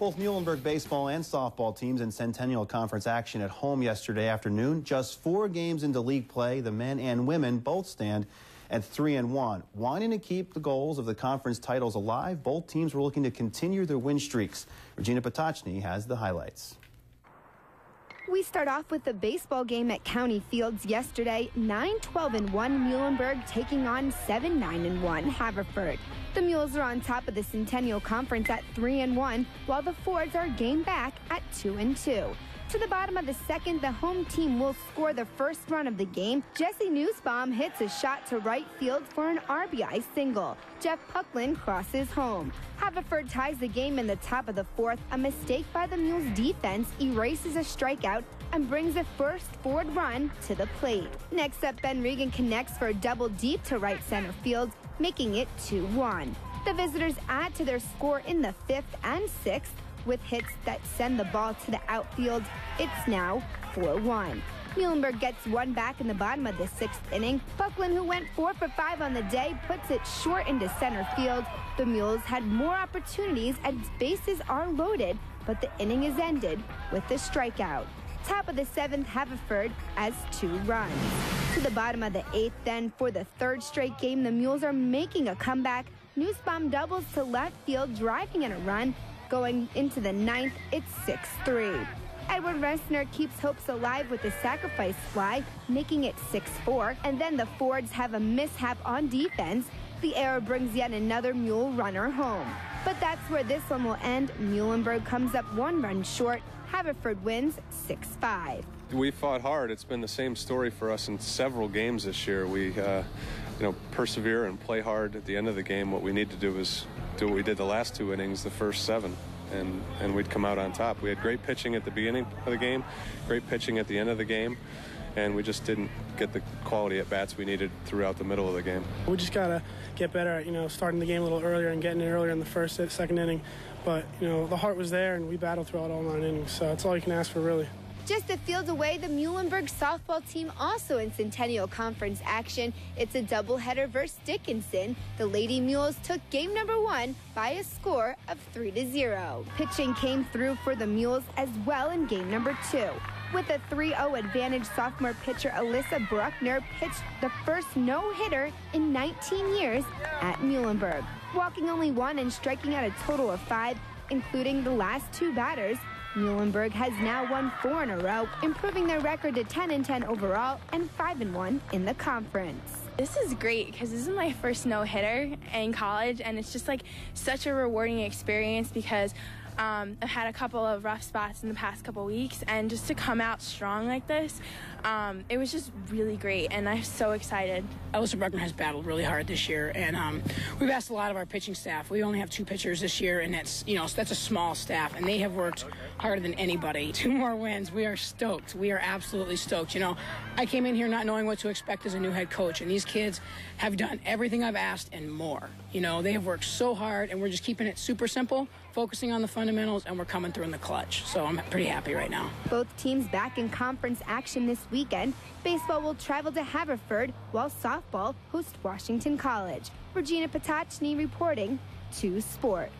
Both Muhlenberg baseball and softball teams in Centennial Conference action at home yesterday afternoon. Just 4 games into league play, the men and women both stand at 3-1. Wanting to keep the goals of the conference titles alive, both teams were looking to continue their win streaks. Regina Potocny has the highlights. We start off with the baseball game at County Fields yesterday. 9-12-1 Muhlenberg taking on 7-9-1 Haverford. The Mules are on top of the Centennial Conference at 3-1, while the Fords are game back at 2-2. To the bottom of the second, the home team will score the first run of the game. Jesse Nussbaum hits a shot to right field for an RBI single. Jeff Puckland crosses home. Haverford ties the game in the top of the fourth. A mistake by the Mules defense erases a strikeout and brings a first Ford run to the plate. Next up, Ben Regan connects for a double deep to right center field, making it 2-1. The visitors add to their score in the fifth and sixth with hits that send the ball to the outfield. It's now 4-1. Muhlenberg gets one back in the bottom of the sixth inning. Buckland, who went 4 for 5 on the day, puts it short into center field. The Mules had more opportunities as bases are loaded, but the inning is ended with the strikeout. Top of the seventh, Haverford has 2 runs. To the bottom of the eighth, then, for the third straight game, the Mules are making a comeback. Nussbaum doubles to left field, driving in a run. Going into the ninth, it's 6-3. Edward Ressner keeps hopes alive with the sacrifice fly, making it 6-4. And then the Fords have a mishap on defense. The error brings yet another Mule runner home. But that's where this one will end. Muhlenberg comes up 1 run short. Haverford wins 6-5. We fought hard. It's been the same story for us in several games this year. We persevere and play hard at the end of the game. What we need to do is do what we did the last 2 innings, the first 7, and we'd come out on top. We had great pitching at the beginning of the game, great pitching at the end of the game, and we just didn't get the quality at bats we needed throughout the middle of the game. We just got to get better at, starting the game a little earlier and getting it earlier in the first, second inning. But, the heart was there, and we battled throughout all 9 innings, so that's all you can ask for, really. Just a field away, the Muhlenberg softball team also in Centennial Conference action. It's a doubleheader versus Dickinson. The Lady Mules took game number 1 by a score of 3-0. Pitching came through for the Mules as well in game number 2. With a 3-0 advantage, sophomore pitcher Alyssa Bruckner pitched the first no-hitter in 19 years at Muhlenberg. Walking only 1 and striking out a total of 5, including the last 2 batters. Muhlenberg has now won 4 in a row, improving their record to 10-10 overall and 5-1 in the conference. This is great because this is my first no-hitter in college, and it's just like such a rewarding experience because I've had a couple of rough spots in the past couple weeks, and just to come out strong like this, it was just really great, and I'm so excited. Alyssa Bruckner has battled really hard this year, and we've asked a lot of our pitching staff. We only have 2 pitchers this year, and that's a small staff, and they have worked harder than anybody. 2 more wins. We are stoked. We are absolutely stoked. I came in here not knowing what to expect as a new head coach, and these kids have done everything I've asked and more. They have worked so hard, and we're just keeping it super simple, focusing on the fundamentals, and we're coming through in the clutch. So I'm pretty happy right now. Both teams back in conference action this weekend. Baseball will travel to Haverford, while softball hosts Washington College. Regina Potocny reporting 2 Sport.